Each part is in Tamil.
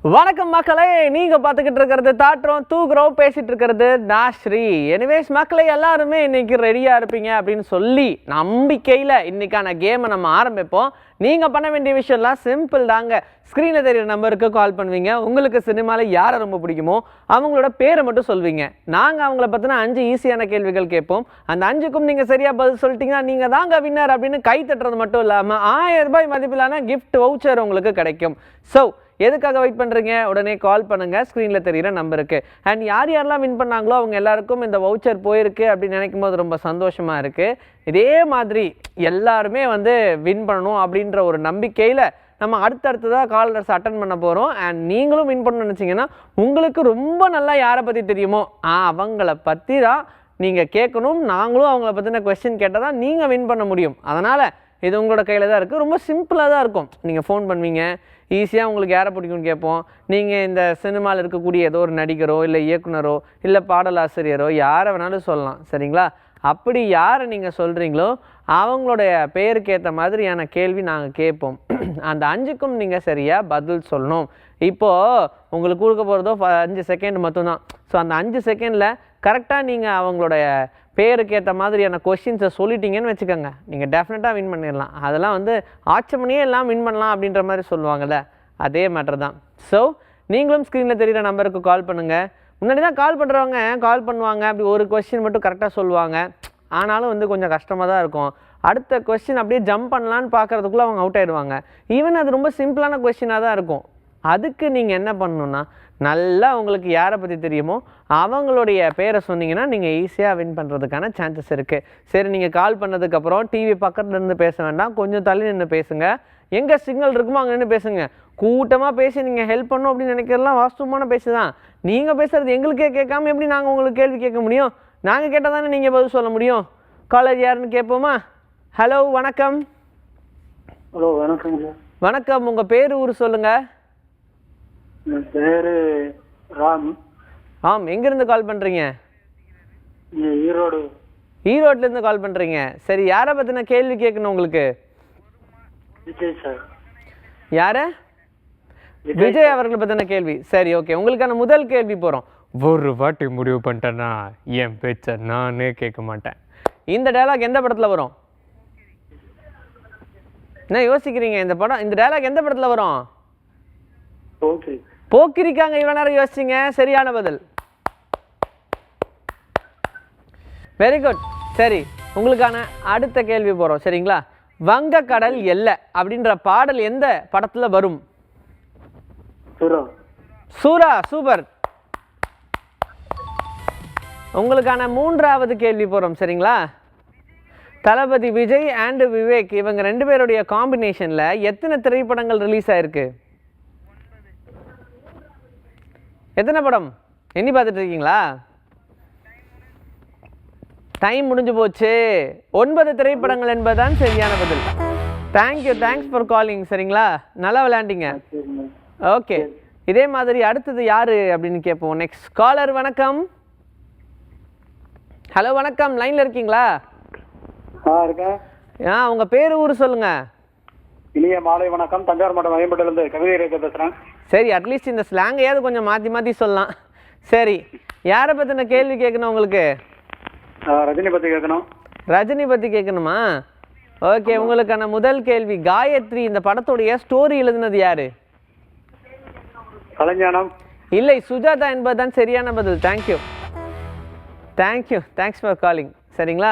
வணக்கம் மக்களே, நீங்க பார்த்துக்கிட்டு இருக்கிறது தாட்டுறோம் தூக்குறோம் பேசிட்டு இருக்கிறது நான் ஸ்ரீ. எனிவேஸ் மக்களே, எல்லாருமே இன்னைக்கு ரெடியா இருப்பீங்க அப்படின்னு சொல்லி நம்பிக்கையில் இன்னைக்கான கேமை நம்ம ஆரம்பிப்போம். நீங்க பண்ண வேண்டிய விஷயம்லாம் சிம்பிள் தாங்க. ஸ்க்ரீனில் தெரியிற நம்பருக்கு கால் பண்ணுவீங்க. உங்களுக்கு சினிமாவில் யாரை ரொம்ப பிடிக்குமோ அவங்களோட பேரை மட்டும் சொல்வீங்க. நாங்கள் அவங்கள பற்றின 5 ஈஸியான கேள்விகள் கேட்போம். அந்த 5க்கும் நீங்கள் சரியாக பதில் சொல்லிட்டீங்கன்னா நீங்கள் தாங்க வின்னர் அப்படின்னு கை தட்டுறது மட்டும் இல்லாமல் 1000 ரூபாய் மதிப்பிலான கிஃப்ட் வவுச்சர் உங்களுக்கு கிடைக்கும். ஸோ எதுக்காக வெயிட் பண்ணுறீங்க? உடனே கால் பண்ணுங்கள் ஸ்க்ரீனில் தெரிகிற நம்பருக்கு. அண்ட் யாரெல்லாம் வின் பண்ணாங்களோ அவங்க எல்லாருக்கும் இந்த வவுச்சர் போயிருக்கு அப்படின்னு நினைக்கும் போது ரொம்ப சந்தோஷமாக இருக்குது. இதே மாதிரி எல்லாருமே வின் பண்ணணும் அப்படின்ற ஒரு நம்பிக்கையில் நம்ம அடுத்தடுத்ததாக காலர்ஸ் அட்டன் பண்ண போகிறோம். அண்ட் நீங்களும் வின் பண்ணணும்னு நினச்சிங்கன்னா உங்களுக்கு ரொம்ப நல்லா யாரை பற்றி தெரியுமோ அவங்கள பற்றி தான் நீங்கள் கேட்கணும். நாங்களும் அவங்கள பற்றின கொஸ்டின் கேட்டால் தான் நீங்கள் வின் பண்ண முடியும். அதனால் இது உங்களோட கையில் தான் இருக்குது. ரொம்ப சிம்பிளாக தான் இருக்கும். நீங்கள் ஃபோன் பண்ணுவீங்க, ஈஸியாக உங்களுக்கு யாரை பிடிக்கும்னு கேட்போம். நீங்கள் இந்த சினிமாவில் இருக்கக்கூடிய ஏதோ ஒரு நடிகரோ இல்லை இயக்குனரோ இல்லை பாடலாசிரியரோ யாரை வேணாலும் சொல்லலாம், சரிங்களா? அப்படி யாரை நீங்கள் சொல்கிறீங்களோ அவங்களுடைய பேருக்கு ஏற்ற மாதிரியான கேள்வி நாங்கள் கேட்போம். அந்த 5க்கும் நீங்கள் சரியாக பதில் சொல்லணும். இப்போது உங்களுக்கு கொடுக்க போகிறதோ 5 செகண்ட் மட்டும்தான். ஸோ அந்த 5 செகண்டில் கரெக்டாக நீங்கள் அவங்களுடைய பேருக்கு ஏற்ற மாதிரியான கொஷின்ஸை சொல்லிட்டீங்கன்னு வச்சுக்கோங்க, நீங்கள் டெஃபினட்டாக வின் பண்ணிடலாம். அதெல்லாம் ஆச்சமணியே எல்லாம் வின் பண்ணலாம் அப்படின்ற மாதிரி சொல்லுவாங்கள்ல, அதே மேட்டர் தான். ஸோ நீங்களும் ஸ்க்ரீனில் தெரிகிற நம்பருக்கு கால் பண்ணுங்கள். முன்னாடி தான் கால் பண்ணுறவங்க கால் பண்ணுவாங்க, அப்படி ஒரு கொஸ்டின் மட்டும் கரெக்டாக சொல்லுவாங்க. ஆனாலும் கொஞ்சம் கஷ்டமாக தான் இருக்கும். அடுத்த கொஸ்டின் அப்படியே ஜம்ப் பண்ணலான்னு பார்க்குறதுக்குள்ளே அவங்க அவுட் ஆகிடுவாங்க. ஈவன் அது ரொம்ப சிம்பிளான கொஸ்டினாக தான் இருக்கும். அதுக்கு நீங்கள் என்ன பண்ணணுன்னா, நல்லா உங்களுக்கு யாரை பற்றி தெரியுமோ அவங்களுடைய பேரை சொன்னீங்கன்னா நீங்கள் ஈஸியாக வின் பண்ணுறதுக்கான சான்சஸ் இருக்குது. சரி, நீங்கள் கால் பண்ணதுக்கப்புறம் டிவி பக்கத்தில் இருந்து பேச வேண்டாம், கொஞ்சம் தள்ளி நின்று பேசுங்க. எங்கே சிக்னல் இருக்குமோ அங்கே நின்று பேசுங்க. கூட்டமாக பேசி நீங்கள் ஹெல்ப் பண்ணணும் அப்படின்னு நினைக்கிறதுலாம் வாஸ்தவமான பேசு தான். நீங்கள் பேசுகிறது எங்களுக்கே கேட்காம எப்படி நாங்கள் உங்களுக்கு கேள்வி கேட்க முடியும்? நாங்கள் கேட்டால் தானே நீங்கள் பதில் சொல்ல முடியும். காலேஜ் யாருன்னு கேட்போமா? ஹலோ, வணக்கம். ஹலோ, வணக்கம். வணக்கம், உங்கள் பேர் ஊர் சொல்லுங்கள். என் பேர் ராம். எங்கேருந்து கால் பண்ணுறீங்க? ஈரோடு. ஈரோட்லேருந்து கால் பண்ணுறீங்க. சரி, யாரை பற்றின கேள்வி கேட்கணும் உங்களுக்கு? விஜய் சார். யாரை? விஜய் அவர்களை பற்றின கேள்வி. சரி, ஓகே. உங்களுக்கான முதல் கேள்வி போகிறோம். ஒரு வாட்டி முடிவு பண்ணிட்டேன்னா என் பேச்சை நானே கேட்க மாட்டேன். இந்த டயலாக் எந்த படத்தில் வரும்? என்ன யோசிக்கிறீங்க? இந்த டயலாக் எந்த படத்தில் வரும்? போக்கிரிக்காங்க. இவ்வளோ நேரம் யோசிச்சிங்க. சரியான பதில். Very good. சரி, உங்களுக்கான அடுத்த கேள்வி போகிறோம், சரிங்களா? வங்கக்கடல் எல்லை அப்படின்ற பாடல் எந்த படத்தில் வரும்? சூரா. சூப்பர். உங்களுக்கான 3வது கேள்வி போகிறோம், சரிங்களா? தளபதி விஜய் அண்ட் விவேக் இவங்க 2 பேருடைய காம்பினேஷனில் எத்தனை திரைப்படங்கள் ரிலீஸ் ஆயிருக்கு? எத்தனை படம் எண்ணி பார்த்துட்டு இருக்கீங்களா? டைம் முடிஞ்சு போச்சு. 9 திரைப்படங்கள் என்பதுதான் சரியான பதில். Thank you, thanks for calling. சரிங்களா, நல்லா விளையாண்டிங்க. ஓகே, இதே மாதிரி அடுத்தது யாரு அப்படின்னு கேட்போம். Next caller. வணக்கம். ஹலோ, வணக்கம். லைன்ல இருக்கீங்களா? உங்க பேரு ஊர் சொல்லுங்க. இனிய மாலை வணக்கம். தஞ்சாவூர் மாவட்டம் மயம்பட்டிலிருந்து கவிதை பேசுறேன். சரி, அட்லீஸ்ட் இந்த ஸ்லாங்கையாவது கொஞ்சம் மாற்றி சொல்லலாம். சரி, யாரை பற்றின கேள்வி கேட்கணும் உங்களுக்கு? ரஜினி பற்றி கேட்கணும். ரஜினி பற்றி கேட்கணுமா? ஓகே, உங்களுக்கான முதல் கேள்வி. காயத்ரி இந்த படத்துடைய ஸ்டோரி எழுதினது யாரு? கலைஞானம். இல்லை, சுஜாதா என்பதுதான் சரியான பதில். Thank you, thanks for calling. சரிங்களா,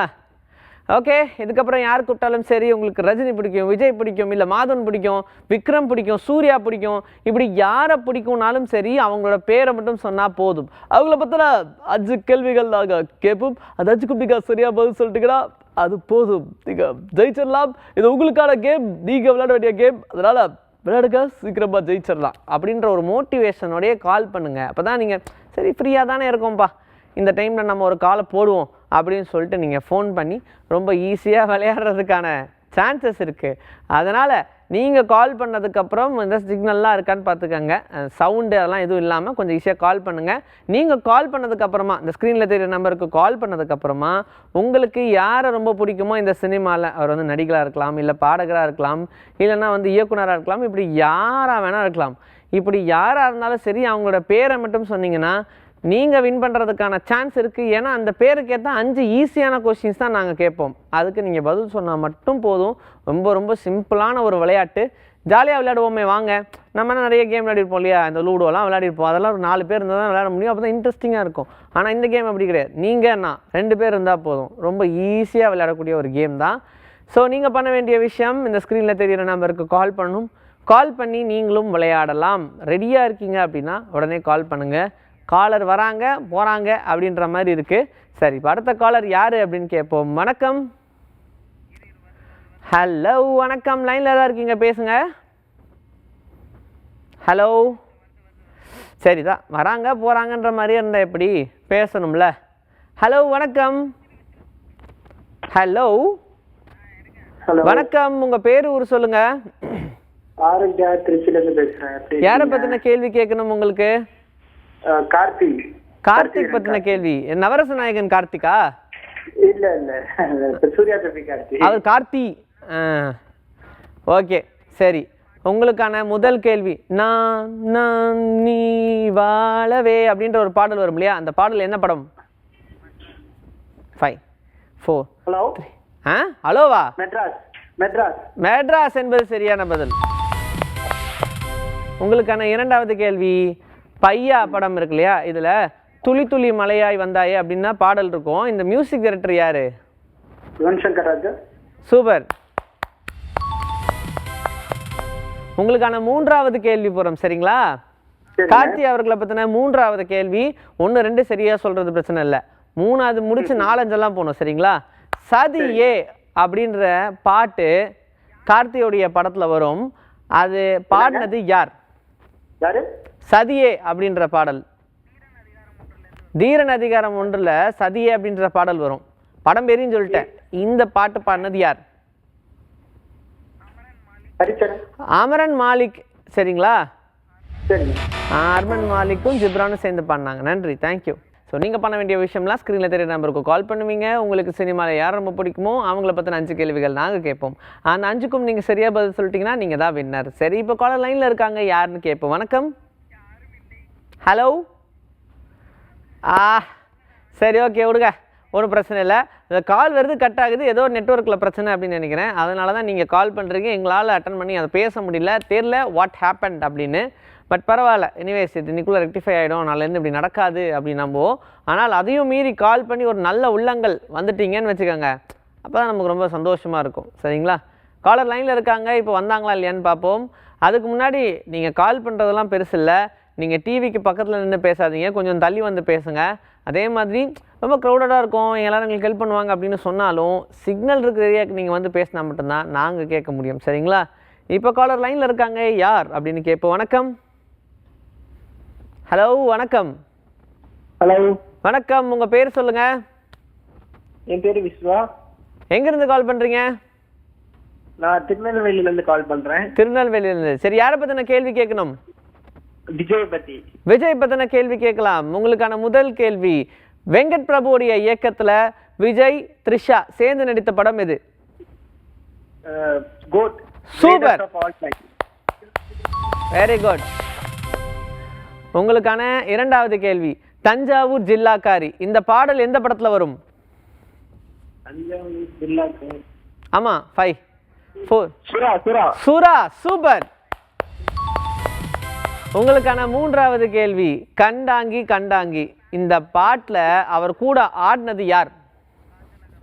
ஓகே. இதுக்கப்புறம் யார் கூப்பிட்டாலும் சரி, உங்களுக்கு ரஜினி பிடிக்கும், விஜய் பிடிக்கும், இல்லை மாதவன் பிடிக்கும், விக்ரம் பிடிக்கும், சூர்யா பிடிக்கும், இப்படி யாரை பிடிக்கும்னாலும் சரி அவங்களோட பேரை மட்டும் சொன்னால் போதும். அவங்கள பற்றின 5 கேள்விகள் நாங்கள் கேட்போம். அது 5க்கும் நீங்கள் சரியாக பதில் சொல்லிட்டுங்கன்னா அது போதும், நீங்கள் ஜெயிச்சிடலாம். இது உங்களுக்கான கேம், நீங்கள் விளையாட வேண்டிய கேம். அதனால் விளையாடுங்க, சீக்கிரமாக ஜெயிச்சிடலாம் அப்படின்ற ஒரு மோட்டிவேஷனோடையே கால் பண்ணுங்கள். அப்போ தான் நீங்கள் சரி ஃப்ரீயாக தானே இருக்கோம்ப்பா, இந்த டைமில் நம்ம ஒரு காலை போடுவோம் அப்படின்னு சொல்லிட்டு நீங்கள் ஃபோன் பண்ணி ரொம்ப ஈஸியாக விளையாடுறதுக்கான சான்சஸ் இருக்குது. அதனால் நீங்கள் கால் பண்ணதுக்கப்புறம் இந்த சிக்னல்லாம் இருக்கான்னு பார்த்துக்கோங்க. சவுண்டு அதெல்லாம் எதுவும் இல்லாமல் கொஞ்சம் ஈஸியாக கால் பண்ணுங்கள். நீங்கள் கால் பண்ணதுக்கப்புறமா இந்த ஸ்க்ரீனில் தெரியுற நம்பருக்கு கால் பண்ணதுக்கப்புறமா உங்களுக்கு யாரை ரொம்ப பிடிக்குமோ இந்த சினிமாவில், அவர் வந்து நடிகராக இருக்கலாம், இல்லை பாடகராக இருக்கலாம், இல்லைன்னா வந்து இயக்குனராக இருக்கலாம், இப்படி யாராக வேணால் இருக்கலாம். இப்படி யாராக இருந்தாலும் சரி, அவங்களோட பேரை மட்டும் சொன்னீங்கன்னா நீங்கள் வின் பண்ணுறதுக்கான சான்ஸ் இருக்குது. ஏன்னா அந்த பேருக்கு ஏற்ற 5 ஈஸியான கொஸ்டின்ஸ் தான் நாங்கள் கேட்போம். அதுக்கு நீங்கள் பதில் சொன்னால் மட்டும் போதும். ரொம்ப ரொம்ப சிம்பிளான ஒரு விளையாட்டு. ஜாலியாக விளையாடுவோமே வாங்க. நம்ம நிறைய கேம் விளையாடிருப்போம் இல்லையா, இந்த லூடோலாம் விளையாடிருப்போம். அதெல்லாம் ஒரு 4 பேர் இருந்தால் தான் விளையாட முடியும். அப்போ தான் இன்ட்ரெஸ்டிங்காக இருக்கும். ஆனால் இந்த கேம் அப்படி கிடையாது. நீங்கள் நான் 2 பேர் இருந்தால் போதும். ரொம்ப ஈஸியாக விளையாடக்கூடிய ஒரு கேம் தான். ஸோ நீங்கள் பண்ண வேண்டிய விஷயம், இந்த ஸ்க்ரீனில் தெரிகிற நம்பருக்கு கால் பண்ணணும். கால் பண்ணி நீங்களும் விளையாடலாம். ரெடியாக இருக்கீங்க அப்படின்னா உடனே கால் பண்ணுங்கள். காலர் வராங்க போகிறாங்க அப்படின்ற மாதிரி இருக்குது. சரி, இப்போ அடுத்த காலர் யார் அப்படின்னு கேட்போம். வணக்கம். ஹலோ வணக்கம், லைனில் தான் இருக்கீங்க, பேசுங்க. ஹலோ. சரி தான், வராங்க போகிறாங்கன்ற மாதிரியே இருந்தால் எப்படி, பேசணும்ல. ஹலோ வணக்கம். ஹலோ வணக்கம், உங்கள் பேர் ஊர் சொல்லுங்கள். திருச்சியிலேருந்து பேசுகிறேன். யாரை பற்றின கேள்வி கேட்கணும் உங்களுக்கு? கார்த்திக். கார்த்திக் பற்றின கேள்வி. நவரச நாயகன் கார்த்திகா? இல்ல இல்ல, சூர்யா தம்பி கார்த்திக். அவர் கார்த்தி. ஓகே சரி, உங்களுக்கான முதல் கேள்வி. நான் நான் நீ வாழவே அப்படின்ற ஒரு பாடல் வரும் இல்லையா, அந்த பாடல் என்ன படம்? 5 4 ஹலோ. ஹலோவா? மெட்ராஸ். மெட்ராஸ். மெட்ராஸ் என்பது சரியான பதில். உங்களுக்கான இரண்டாவது கேள்வி. பையா படம் இருக்கு இல்லையா, இதில் துளி துளி மலையாய் வந்தாயே அப்படின்னா பாடல் இருக்கும். இந்த மியூசிக் டைரக்டர் யாரு? யுவன் சங்கர் ராஜா. சூப்பர். உங்களுக்கான மூன்றாவது கேள்வி போகிறோம், சரிங்களா? கார்த்தி அவர்களை பற்றின மூன்றாவது கேள்வி. 1 2 சரியாக சொல்கிறது பிரச்சனை இல்லை, 3வது முடிச்சு 4 5 போகணும், சரிங்களா? சதியே அப்படின்ற பாட்டு கார்த்தியோடைய படத்தில் வரும். அது பாடினது யார்? யாரு? சதியே அப்படின்ற பாடல். தீரன் அதிகாரம் 1ல் சதியே அப்படின்ற பாடல் வரும். படம் பேரையும் சொல்லிட்டேன். இந்த பாட்டு பாடினது யார்? அமரன் மாலிக், சரிங்களா? அமரன் மாலிக்கும் ஜிப்ரானும் சேர்ந்து பாடினாங்க. நன்றி, தேங்க்யூ. ஸோ நீங்கள் பண்ண வேண்டிய விஷயம்லாம் ஸ்க்ரீனில் தெரிய நம்பருக்கு கால் பண்ணுவீங்க. உங்களுக்கு சினிமாவில் யார் ரொம்ப பிடிக்குமோ அவங்கள பற்றின 5 கேள்விகள் நாங்கள் கேட்போம். அந்த 5க்கும் நீங்கள் சரியாக பதில் சொல்லிட்டீங்கன்னா நீங்கள் தான் வின்னர். சரி, இப்போ காலர் லைனில் இருக்காங்க, யாருன்னு கேட்போம். வணக்கம். ஹலோ. சரி, ஓகே விடுங்க, ஒன்றும் பிரச்சனை இல்லை. இந்த கால் வருது, கட் ஆகுது, ஏதோ நெட்வொர்க்கில் பிரச்சனை அப்படின்னு நினைக்கிறேன். அதனால தான் நீங்கள் கால் பண்ணுறீங்க. எங்களால் அட்டன் பண்ணி அதை பேச முடியல, தெரியல வாட் ஹேப்பன்ட் அப்படின்னு. பட் பரவாயில்ல, எனிவேஸ் இது இன்னைக்குள்ளே ரெக்டிஃபை ஆகிடும், நாளைலேருந்து இப்படி நடக்காது அப்படின்னு நம்புவோம். ஆனால் அதையும் மீறி கால் பண்ணி ஒரு நல்ல உள்ளங்கள் வந்துட்டீங்கன்னு வச்சுக்கோங்க, அப்போ தான் நமக்கு ரொம்ப சந்தோஷமாக இருக்கும், சரிங்களா? காலர் லைனில் இருக்காங்க, இப்போ வந்தாங்களா இல்லையான்னு பார்ப்போம். அதுக்கு முன்னாடி நீங்கள் கால் பண்ணுறதெல்லாம் பெருசு இல்லை. நீங்கள் டிவிக்கு பக்கத்தில் நின்று பேசாதீங்க, கொஞ்சம் தள்ளி வந்து பேசுங்க. அதே மாதிரி ரொம்ப க்ரௌடடாக இருக்கும், எல்லோரும் எங்களுக்கு ஹெல்ப் பண்ணுவாங்க அப்படின்னு சொன்னாலும் சிக்னல் இருக்கிற ஏரியாவுக்கு நீங்கள் வந்து பேசினா மட்டும்தான் நாங்கள் கேட்க முடியும், சரிங்களா? இப்போ காலர் லைனில் இருக்காங்க, யார் அப்படின்னு கேட்போம். வணக்கம். ஹலோ வணக்கம். ஹலோ வணக்கம், உங்கள் பேர் சொல்லுங்கள். என் பேர் விஸ்வா. எங்கேருந்து கால் பண்ணுறீங்க? நான் திருநெல்வேலியிலேருந்து கால் பண்ணுறேன். திருநெல்வேலியிலேருந்து. சரி, யாரை பற்றின கேள்வி கேட்கணும்? விஜய் பற்றி. விஜய் பற்றின கேள்வி கேட்கலாம். உங்களுக்கான முதல் கேள்வி. வெங்கட் பிரபுடைய இயக்கத்தில் விஜய் த்ரிஷா சேர்ந்து நடித்த படம் எது? கோட். Super, very good. உங்களுக்கான இரண்டாவது கேள்வி. தஞ்சாவூர் ஜில்லாக்காரி, இந்த பாடல் எந்த படத்தில் வரும்? தஞ்சாவூர் ஜில்லாக்காரி. ஆமாம், 5 4 சுரா. சுரா. சுரா, சூப்பர். உங்களுக்கான மூன்றாவது கேள்வி. கண்டாங்கி கண்டாங்கி, இந்த பாட்டில் அவர் கூட ஆடினது யார்?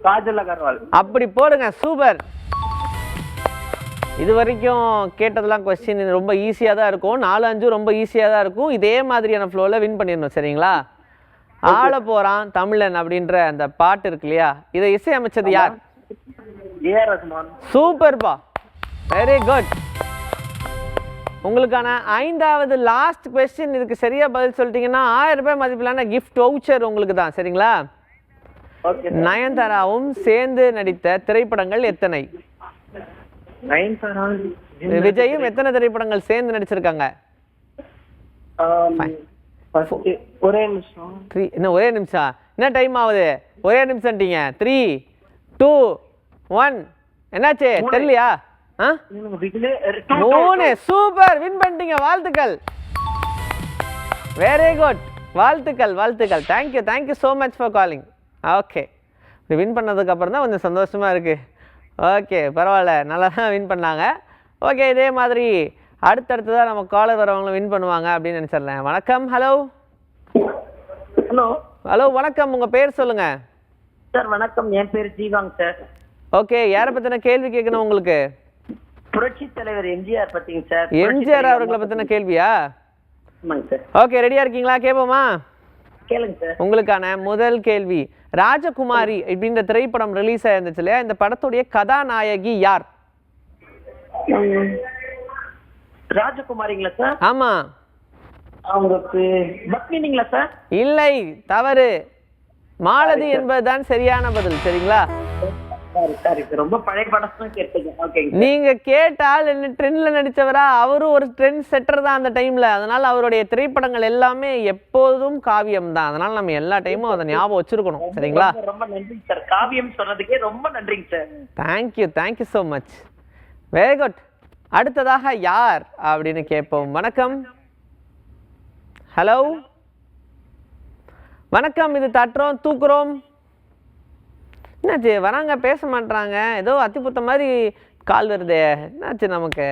காஜல் அகர்வால். அப்படி போடுங்க, சூப்பர். இது வரைக்கும் கேட்டதெல்லாம் கொஸ்டின் ரொம்ப ஈஸியாக தான் இருக்கும். 4 5 ரொம்ப ஈஸியாக தான் இருக்கும். இதே மாதிரியான ஃப்ளோவில் வின் பண்ணிடணும், சரிங்களா? ஆள போகிறான் தமிழன் அப்படின்ற அந்த பாட்டு இருக்கு இல்லையா, இதை இசையமைச்சது யார்? ஏஆர் ரஹ்மான். சூப்பர்பா, வெரி குட். உங்களுக்கான 5வது லாஸ்ட் கொஸ்டின். இதுக்கு சரியாக பதில் சொல்லிட்டீங்கன்னா 1000 ரூபாய் மதிப்பிலான கிஃப்ட் வவுச்சர் உங்களுக்கு தான், சரிங்களா? நயன்தாராவும் சேர்ந்து நடித்த திரைப்படங்கள் எத்தனை? விஜயும் எத்தனை திரைப்படங்கள் சேர்ந்து நடிச்சிருக்காங்க? ஒரே நிமிஷம். 3. இன்னும் ஒரே நிமிஷம். என்ன டைம் ஆகுது? ஒரே நிமிஷம்ட்டீங்க. 3, 2, 1. என்னாச்சு தெரியலையா? 3. சூப்பர், வின் பண்ணிட்டீங்க. வாழ்த்துக்கள், வெரி குட். வாழ்த்துக்கள் வாழ்த்துக்கள். Thank you so much for calling. Okay, இப்படி வின் பண்ணதுக்கு அப்புறம் தான் கொஞ்சம் சந்தோஷமாக இருக்குது. ஓகே, பரவாயில்ல, நல்லா தான் வின் பண்ணாங்க. ஓகே, இதே மாதிரி அடுத்தடுத்ததான் நம்ம காலர் வரவங்களும் வின் பண்ணுவாங்க அப்படின்னு நினச்சிடலாம். வணக்கம். ஹலோ ஹலோ வணக்கம், உங்கள் பேர் சொல்லுங்கள். சார் வணக்கம், என் பேர் ஜீவாங் சார். ஓகே, யாரை பற்றின கேள்வி கேட்கணும் உங்களுக்கு? புரட்சி தலைவர் எம்ஜிஆர் பத்திங்க சார். எம்ஜிஆர் அவர்களை பற்றின கேள்வியா? ஆமாங்க சார். ஓகே, ரெடியாக இருக்கீங்களா? கேட்போமா? கேளுங்க சார். உங்களுக்கான முதல் கேள்வி, ராஜகுமாரி அப்படின்ற திரைப்படம் ரிலீஸ் ஆயிருந்துச்சு இல்லையா? இந்த படத்துடைய கதாநாயகி யார்? ராஜகுமாரிங்களா சார்? ஆமா. அவங்களுக்கு பத்மினிங்களா சார்? இல்லை, தவறு. மாலதி என்பதுதான் சரியான பதில். சரிங்களா? சரி, ரொம்ப பழைய படம் கேட்டீங்க. ஓகேங்க. நீங்க கேட்டால் என்ன ட்ரெண்ட்ல நடிச்சவரா? அவரும் ஒரு ட்ரெண்ட் செட்டர் தான் அந்த டைம்ல. அதனால அவருடைய திரைப்படங்கள் எல்லாமே எப்போதும் காவியம் தான். அதனால நம்ம எல்லா டைமும் அதை ஞாபகம் வச்சிருக்கணும். சரிங்களா? ரொம்ப நன்றி சார், காவியம் சொன்னதுக்கே ரொம்ப நன்றிங்க sir. Thank you so much. Very good. அடுத்ததாக யார் அப்படின்னு கேட்போம். வணக்கம். ஹலோ வணக்கம், இது தட்டுறோம் தூக்குறோம். என்னாச்சு, வராங்க பேச மாட்டாங்க, ஏதோ அத்திப்புத்த மாதிரி கால் வருதே, என்னாச்சு நமக்கு?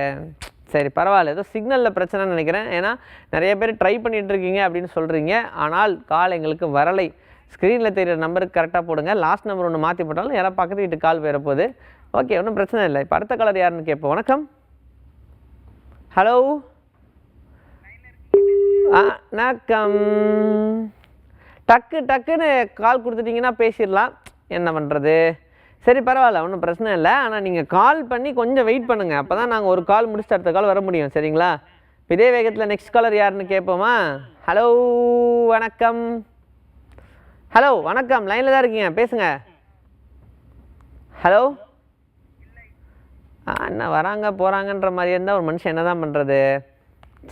சரி பரவாயில்ல, ஏதோ சிக்னலில் பிரச்சனைன்னு நினைக்கிறேன். ஏன்னா நிறைய பேர் ட்ரை பண்ணிகிட்டு இருக்கீங்க அப்படின்னு சொல்கிறீங்க, ஆனால் கால் எங்களுக்கு வரலை. ஸ்க்ரீனில் தெரியிற நம்பருக்கு கரெக்டாக போடுங்க. லாஸ்ட் நம்பர் ஒன்று மாற்றி போட்டாலும் யாராவது பக்கத்து வீட்டு கால் வேற போகுது. ஓகே, ஒன்றும் பிரச்சனை இல்லை. இப்போ அடுத்த காலர் யாருன்னு கேட்போம். வணக்கம். ஹலோ வணக்கம். டக்குன்னு கால் கொடுத்துட்டிங்கன்னா பேசிடலாம், என்ன பண்ணுறது? சரி பரவாயில்ல, ஒன்றும் பிரச்சனை இல்லை. ஆனால் நீங்கள் கால் பண்ணி கொஞ்சம் வெயிட் பண்ணுங்கள், அப்போ தான் நாங்கள் ஒரு கால் முடிச்சுட்டு அடுத்த கால் வர முடியும். சரிங்களா? இதே வேகத்தில் நெக்ஸ்ட் காலர் யாருன்னு கேட்போமா? ஹலோ வணக்கம். ஹலோ வணக்கம், லைனில் தான் இருக்கீங்க, பேசுங்க. ஹலோ. என்ன வராங்க போகிறாங்கன்ற மாதிரி இருந்தால் ஒரு மனுஷன் என்ன தான் பண்ணுறது?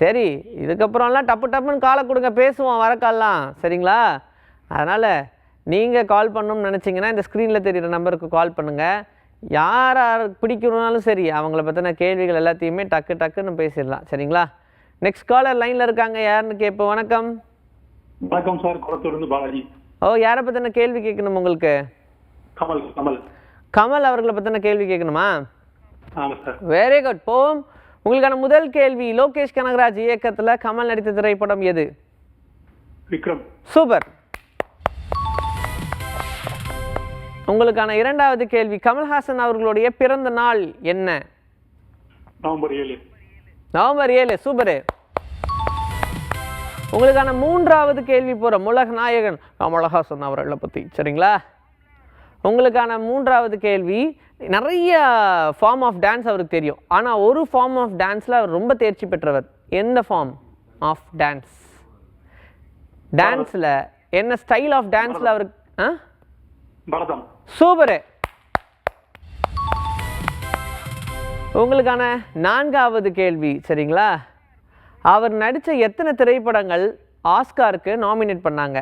சரி, இதுக்கப்புறம்லாம் டப்புன்னு காலை கொடுங்க, பேசுவோம் வர கால்லாம். சரிங்களா? அதனால் நீங்கள் கால் பண்ணணும்னு நினச்சிங்கன்னா இந்த ஸ்க்ரீனில் தெரிகிற நம்பருக்கு கால் பண்ணுங்கள். யார் பிடிக்கணும்னாலும் சரி, அவங்கள பற்றின கேள்விகள் எல்லாத்தையுமே டக்குன்னு பேசிடலாம். சரிங்களா? நெக்ஸ்ட் காலர் லைனில் இருக்காங்க, யாருன்னு கேட்போம். வணக்கம். வணக்கம் சார், குளத்தூர்லேருந்து பாலாஜி. யாரை பற்றின கேள்வி கேட்கணும் உங்களுக்கு? கமல் அவர்களை பற்றின கேள்வி கேட்கணுமா? ஆமாம் சார். Very good. போவோம். உங்களுக்கான முதல் கேள்வி, லோகேஷ் கனகராஜ் இயக்கத்தில் கமல் நடித்த திரைப்படம் எது? விக்ரம். சூப்பர். உங்களுக்கான இரண்டாவது கேள்வி, கமல்ஹாசன் அவர்களுடைய பிறந்த நாள் என்ன? நவம்பர் 7. நவம்பர் 7. சூப்பரு. உங்களுக்கான மூன்றாவது கேள்வி போகிறோம், உலக நாயகன் கமல்ஹாசன் அவர்களை பற்றி. சரிங்களா? உங்களுக்கான மூன்றாவது கேள்வி, நிறைய ஃபார்ம் ஆஃப் டான்ஸ் அவருக்கு தெரியும், ஆனால் ஒரு ஃபார்ம் ஆஃப் டான்ஸில் அவர் ரொம்ப தேர்ச்சி பெற்றவர். எந்த ஃபார்ம் ஆஃப் டான்ஸ்? டான்ஸில் என்ன ஸ்டைல் ஆஃப் டான்ஸில் அவருக்கு? பரதம். சூப்பரு. உங்களுக்கான நான்காவது கேள்வி, சரிங்களா? அவர் நடித்த எத்தனை திரைப்படங்கள் ஆஸ்காருக்கு நாமினேட் பண்ணாங்க?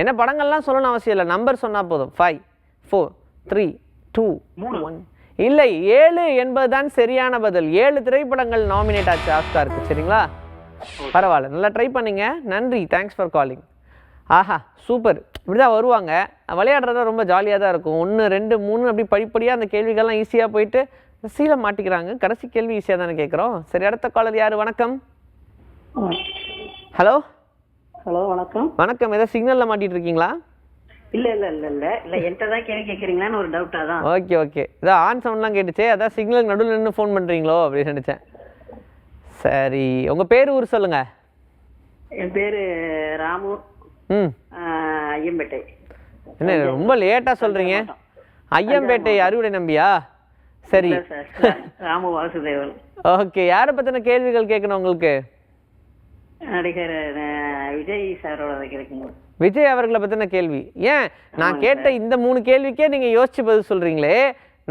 என்ன படங்கள்லாம் சொல்லணும் அவசியம் இல்லை, நம்பர் சொன்னால் போதும். 5, 4, 3, 2, 1. இல்லை, 7 என்பதுதான் சரியான பதில். 7 திரைப்படங்கள் நாமினேட் ஆச்சு ஆஸ்காருக்கு. சரிங்களா? பரவாயில்ல, நல்லா ட்ரை பண்ணீங்க. நன்றி, தேங்க்ஸ் ஃபார் காலிங். ஆஹா சூப்பர். இப்படி தான் வருவாங்க, விளையாடுறதா ரொம்ப ஜாலியாக தான் இருக்கும். 1, 2, 3 அப்படி படிப்படியாக அந்த கேள்விகள்லாம் ஈஸியாக போயிட்டு சீல மாட்டிக்கிறாங்க. கடைசி கேள்வி ஈஸியாக தானே கேட்குறோம். சரி, அடுத்த காலர் யார்? வணக்கம். ஹலோ வணக்கம். வணக்கம். ஏதாவது சிக்னலில் மாட்டிட்டு இருக்கீங்களா? இல்ல என்கிட்ட தான் கேள்வி கேட்குறீங்களான்னு ஒரு டவுட்டாக தான். ஓகே. இதான் ஆன் சவுண்ட்லாம் கேட்டுச்சு, அதான் சிக்னல் நடுவில் நின்று ஃபோன் பண்ணுறீங்களோ அப்படின்னு நினச்சேன். சரி, உங்கள் பேர் ஊர் சொல்லுங்கள். என் பேர் ராமு. ஐயம்பேட்டை. என்ன ரொம்ப லேட்டாக சொல்கிறீங்க? ஐயம்பேட்டை அறுவடை நம்பியா? சரி, ராமு வாசுதேவன். ஓகே. யாரை பற்றின கேள்விகள் கேட்கணும் உங்களுக்கு? நடிகர் விஜய் சாரோட கேட்குங்க. விஜய் அவர்களை பற்றின கேள்வி. ஏன் நான் கேட்ட இந்த 3 கேள்விக்கே நீங்கள் யோசிச்சு பதில் சொல்கிறீங்களே,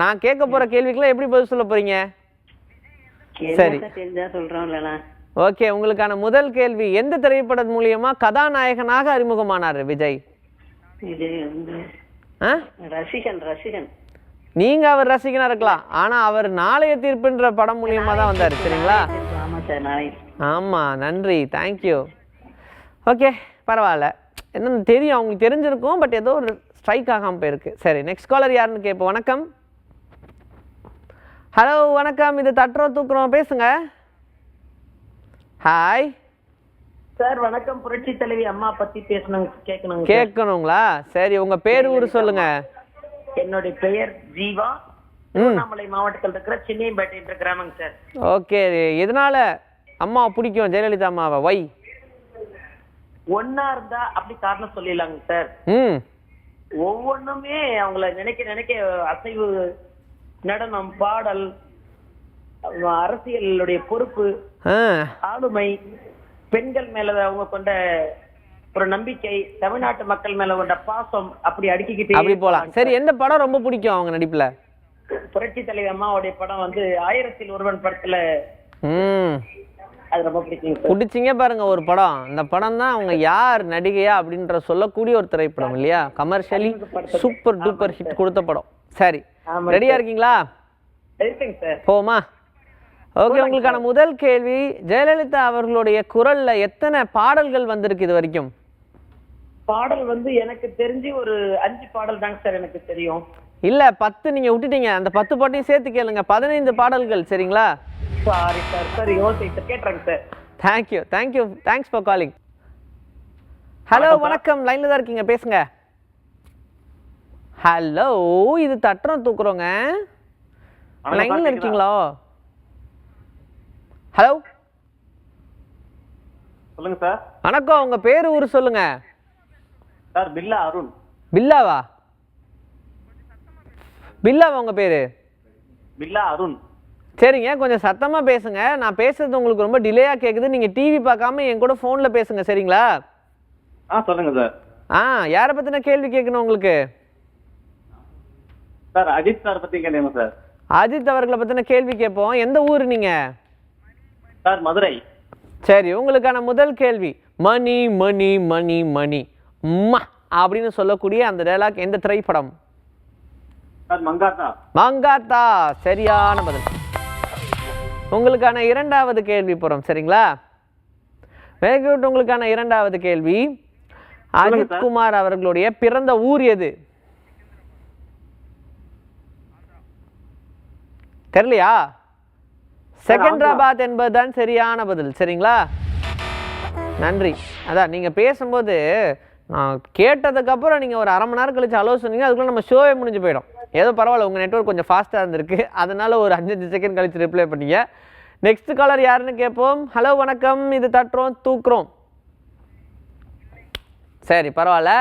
நான் கேட்க போற கேள்விக்கெல்லாம் எப்படி பதில் சொல்ல போறீங்க? சரி. தெரிஞ்சா சொல்றோம் இல்லனா. ஓகே, உங்களுக்கான முதல் கேள்வி, எந்த திரைப்படம் மூலியமா கதாநாயகனாக அறிமுகமானார் விஜய்? இது வந்து ஆ? ரசிகன். நீங்க அவர் ரசிகனா இருக்கலாம், ஆனா அவர் நாளைய தீர்ப்புன்ற படம் மூலியமா தான் வந்தாரு. சரிங்களா? ஆமா சார், நாளை. ஆமா, நன்றி, தேங்க்யூ. ஓகே, பரவாயில்ல. என்னன்னு தெரியும், அவங்களுக்கு தெரிஞ்சிருக்கும், பட் ஏதோ ஒரு ஸ்ட்ரைக் ஆகாம போயிருக்கு. சரி, நெக்ஸ்ட் காலர் யாருன்னு கேட்போம். வணக்கம். ஹலோ, வணக்கம். இது தட்டுறோம் தூக்குறோம், பேசுங்க. ஹாய் சார் வணக்கம். புரட்சி தலைவி அம்மா பத்தி பேசணும் கேட்கணும். கேட்கணுங்களா? சரி, உங்க பேர் ஊர் சொல்லுங்க. என்னுடைய பெயர் ஜீவா, திருவண்ணாமலை மாவட்டத்தில் இருக்கிற சின்னியம்பேட்டை என்ற கிராமங்க சார். ஓகே, எதனால அம்மாவை பிடிக்கும், ஜெயலலிதா அம்மாவை? வை ஒன்னா இருந்தா அப்படி காரணம் சொல்லிடலாங்க சார். ஒவ்வொன்றுமே அவங்கள நினைக்க அசைவு, நடனம், பாடல், அரசியலுடைய பொறுப்பு, ஆளுமை, பெண்கள் மேல அவங்க கொண்ட ஒரு நம்பிக்கை, தமிழ்நாட்டு மக்கள் மேல கொண்ட பாசம், அப்படி அடுக்கிக்கிட்டே அப்படி போலாம். சரி, எந்த படம் ரொம்ப பிடிக்கும் அவங்க நடிப்புல? புரட்சி தலைவி அம்மாவுடைய படம் வந்து 1000ல் ஒருவன் படத்துல அது ரொம்ப பிடிக்கும். பிடிச்சிங்க பாருங்க ஒரு படம். அந்த படம் தான் அவங்க யார் நடிகையா அப்படின்ற சொல்லக்கூடிய ஒரு திரைப்படம் இல்லையா? கமர்ஷியலி சூப்பர் டூப்பர் ஹிட் கொடுத்த படம். சரி, ரெடியா இருக்கீங்களா? போமா. ஓகே, உங்களுக்கான முதல் கேள்வி, ஜெயலலிதா அவர்களுடைய குரல்ல எத்தனை பாடல்கள் வந்திருக்கு இது வரைக்கும்? பாடல் வந்து எனக்கு தெரிஞ்சு ஒரு 5 பாடல் தாங்க சார் எனக்கு தெரியும். இல்ல 10 நீங்க விட்டுட்டீங்க. அந்த 10 பாட்டையும் சேர்த்து கேளுங்க. 15 பாடல்கள். சரிங்களா? Sorry sir. சரி, ஓகே சார், கேட்றேன் sir. Thank you, thanks for calling. Hello, வணக்கம். லைன்ல தான் இருக்கீங்க, பேசுங்க. ஹலோ, இது தட்டுறோம் தூக்குறோங்க. லைன்ல இருக்கீங்களா? ஹலோ, சொல்லுங்க சார். வணக்கம். உங்க பேரு ஊர் சொல்லுங்க. சார் பில்லா அருண். பில்லாவா உங்க பேரு? பில்லா அருண். சரிங்க, கொஞ்சம் சத்தமா பேசுங்க. நான் பேசுறது உங்களுக்கு ரொம்ப டிலேயா கேக்குது. நீங்க டிவி பார்க்காம என் கூட போன்ல பேசுங்க. சரிங்களா? சொல்லுங்க சார். யாரை பத்தின கேள்வி கேட்கணும் உங்களுக்கு? சார் அஜித் சார் பத்தி கேட்கணும் சார். அஜித் அவர்களை பத்தின கேள்வி கேட்போம். எந்த ஊர் நீங்க? சார் மதுரை. சரி, உங்களுக்கான முதல் கேள்வி, மணி மணி மணி மணி அம்மா அப்படின்னு சொல்லக்கூடிய அந்த டயலாக் எந்த திரைப்படம்? சார் மங்காத்தா. சரியான பதில். உங்களுக்கான இரண்டாவது கேள்வி போறோம். சரிங்களா? Very good. உங்களுக்கான இரண்டாவது கேள்வி, அஜித் குமார் அவர்களுடைய பிறந்த ஊர் எது? தெரியலையா? செகந்திராபாத் என்பதுதான் சரியான பதில். சரிங்களா? நன்றி. அதான் நீங்க பேசும்போது நான் கேட்டதுக்கு அப்புறம் நீங்க ஒரு 1/2 மணி நேரம் கழிச்சு ஹலோ சொன்னீங்க, அதுக்குள்ள நம்ம ஷோவே முடிஞ்சு போயிடும். ஏதோ பரவாயில்ல, உங்க நெட்வொர்க் கொஞ்சம் ஃபாஸ்டா இருந்திருக்கு, அதனால ஒரு 5 செகண்ட் கழிச்சு ரிப்ளை பண்ணீங்க. நெக்ஸ்ட் காலர் யாருன்னு கேட்போம். ஹலோ, வணக்கம். இது தட்டுறோம் தூக்குறோம். சரி, பரவாயில்ல.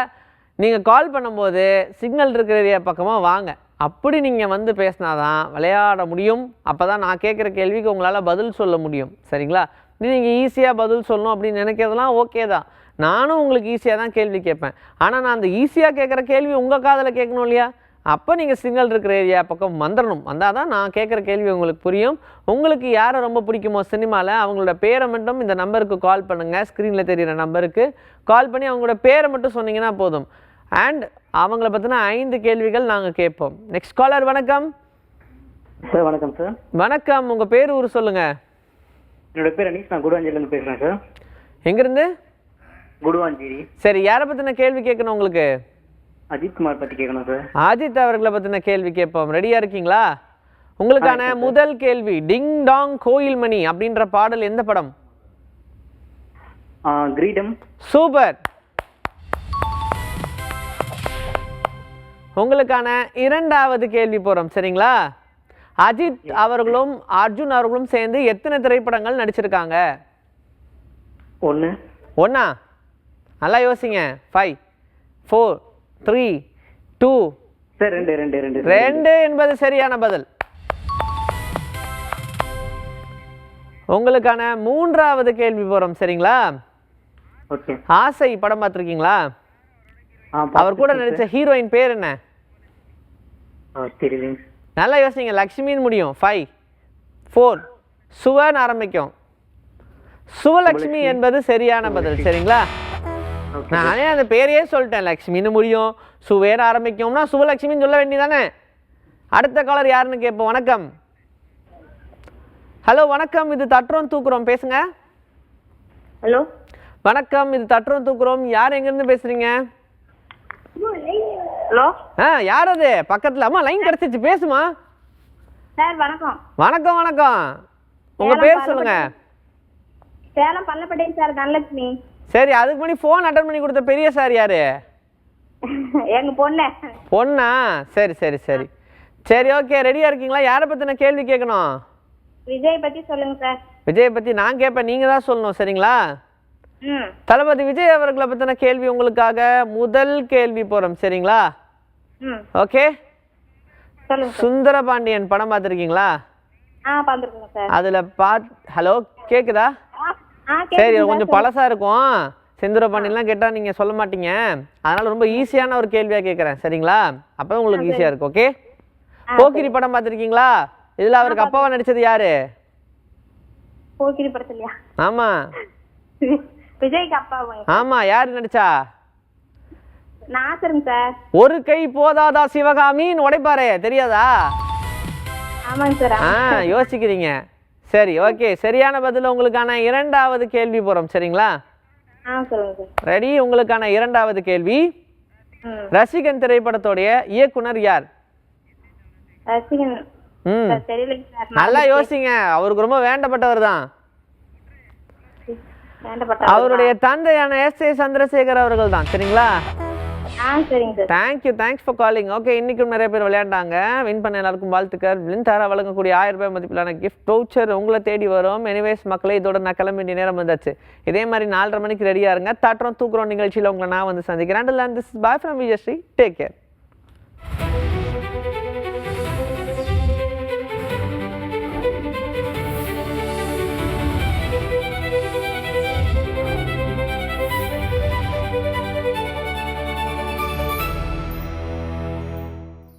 நீங்கள் கால் பண்ணும்போது சிக்னல் இருக்கிற ஏரியா பக்கமாக வாங்க. அப்படி நீங்கள் வந்து பேசினாதான் விளையாட முடியும். அப்போ தான் நான் கேட்குற கேள்விக்கு உங்களால் பதில் சொல்ல முடியும். சரிங்களா? நீங்கள் ஈஸியாக பதில் சொல்லணும் அப்படின்னு நினைக்கிறதுலாம் ஓகே தான். நானும் உங்களுக்கு ஈஸியாக தான் கேள்வி கேட்பேன். ஆனால் நான் அந்த ஈஸியாக கேட்குற கேள்வி உங்கள் காதில் கேட்கணும் இல்லையா? அப்போ நீங்கள் சிக்னல் இருக்கிற ஏரியா பக்கம் வந்துடணும். வந்தால் தான் நான் கேட்குற கேள்வி உங்களுக்கு புரியும். உங்களுக்கு யாரை ரொம்ப பிடிக்குமோ சினிமாவில், அவங்களோட பேரை மட்டும் இந்த நம்பருக்கு கால் பண்ணுங்கள். ஸ்க்ரீனில் தெரிகிற நம்பருக்கு கால் பண்ணி அவங்களோட பேரை மட்டும் சொன்னீங்கன்னா போதும். அண்ட் அவங்கள பற்றின 5 கேள்விகள் நாங்கள் கேட்போம். Next caller. வணக்கம் சார். வணக்கம் சார். வணக்கம். உங்கள் பேர் ஊர் சொல்லுங்கள். என்னோட பேர் அனீஸ். நான் குடுவாஞ்சேரியிலேருந்து பேசுகிறேன் சார். எங்கேருந்து? குடுவாஞ்சேரி. சரி, யாரை பற்றின கேள்வி கேட்கணும் உங்களுக்கு? அஜித் குமார் பற்றி கேட்கணும் சார். அஜித் அவர்களை பற்றின கேள்வி கேட்போம். ரெடியாக இருக்கீங்களா? உங்களுக்கான முதல் கேள்வி, டிங் டாங் கோயில் மணி அப்படின்ற பாடல் எந்த படம்? கிரீடம். சூப்பர். உங்களுக்கான இரண்டாவது கேள்வி போறோம். சரிங்களா? அஜித் அவர்களும் அர்ஜுன் அவர்களும் சேர்ந்து எத்தனை திரைப்படங்கள் நடிச்சிருக்காங்க? 1. 1. நல்லா யோசிங்க. 5 4 3 2 சார் 2 2 என்பது சரியான பதில். உங்களுக்கான மூன்றாவது கேள்வி போறோம். சரிங்களா? ஓகே. ஆசை படம் பார்த்திருக்கீங்களா? அவர் கூட நடிச்ச ஹீரோயின் பேர் என்ன? நல்லா யோசிங்க. லக்ஷ்மின்னு முடியும். 5 4 சுவன்னு ஆரம்பிக்கும். சுவலக்ஷ்மி என்பது சரியான பதில். சரிங்களா? நானே அந்த பேரையே சொல்லிட்டேன். லக்ஷ்மின்னு முடியும், சுவேன்னு ஆரம்பிக்கும்னா சுவலக்ஷ்மின்னு சொல்ல வேண்டியதானே. அடுத்த காலர் யாருன்னு கேட்போம். வணக்கம். ஹலோ வணக்கம், இது தட்டுறோம் தூக்குறோம், பேசுங்க. ஹலோ வணக்கம், இது தட்டுறோம் தூக்குறோம். யார் எங்கேருந்து பேசுறீங்க? ஹலோ யார் அது பக்கத்தில்? அம்மா லைன் கிடச்சிச்சு, பேசுமா. சார் வணக்கம். வணக்கம் வணக்கம், உங்கள் பேர் சொல்லுங்க. சேலம் பள்ளப்பட்டை சார், தனலட்சுமி. சரி, அதுக்கு முன்னாடி ஃபோன் அட்டன் பண்ணி கொடுத்த பெரிய சார் யாரு? எங்க பொண்ணு. பொண்ணா? சரி சரி சரி சரி, ஓகே. ரெடியாக இருக்கீங்களா? யாரை பற்றின கேள்வி கேட்கணும்? விஜய் பத்தி சொல்லுங்க சார். விஜயை பற்றி நான் கேட்பேன், நீங்கள் தான் சொல்லணும். சரிங்களா? ம் தளபதி விஜய் அவர்களை பற்றின கேள்வி உங்களுக்காக. முதல் கேள்வி போகிறோம். சரிங்களா? ம் ஓகே. சொல்லுங்க சார். சுந்தரபாண்டியன் படம் பார்த்துருக்கீங்களா? பார்த்துருக்கோங்க சார். அதில் ஹலோ கேட்குதா? சரி, கொஞ்சம் பழசாக இருக்கும். செந்தூரபாண்டியன்லாம் கேட்டால் நீங்கள் சொல்ல மாட்டீங்க. அதனால் ரொம்ப ஈஸியான ஒரு கேள்வியாக கேட்குறேன். சரிங்களா? அப்போ தான் உங்களுக்கு ஈஸியாக இருக்கும். ஓகே. போக்கிரி படம் பார்த்துருக்கீங்களா? இதில் அவருக்கு அப்பாவா நடித்தது யாரு? போக்கிரி படத்துலையா? ஆமாம் விஜய்க்கு அப்பாவுங்க. ஆமாம், யார் நடிச்சா? நாசருங்க சார். ஒரு கை போதாதா சிவகாமின்னு உடைப்பாரே, தெரியாதா? ஆமாங்க சார். யோசிக்கிறீங்க. சரி, ஓகே. சரியான பதில். உங்களுக்கான இரண்டாவது கேள்வி போகிறோம். சரிங்களா? சொல்லுங்க சார். ரெடி? உங்களுக்கான இரண்டாவது கேள்வி. ரசிகன் திரைப்படத்தோடைய இயக்குனர் யார்? ரசிகன் ம் தெரியலைங்க சார். நல்லா யோசிங்க. அவருக்கு ரொம்ப வேண்டப்பட்டவர் தான். வேண்டப்பட்ட அவருடைய தந்தையான S.A. சந்திரசேகர் அவர்கள் தான். சரிங்களா? சரிங்க sir. Thanks for calling. Okay, இன்றைக்கும் நிறைய பேர் விளையாண்டாங்க. வின் பண்ண எல்லாருக்கும் வாழ்த்துக்கள். வின்தாரா வழங்கக்கூடிய 1000 ரூபாய் மதிப்பிலான கிஃப்ட் வவுச்சர் உங்களை தேடி வரும். எனிவேஸ் மக்களே, இதோட நான் கிளம்ப வேண்டிய நேரம் வந்தாச்சு. இதே மாதிரி 4:30 மணிக்கு ரெடியாக இருங்க. தட்டுறோம் தூக்குறோம் நிகழ்ச்சியில் உங்களை நான் வந்து சந்திக்கிறேன். This is bye from Vijay Sri. Take care.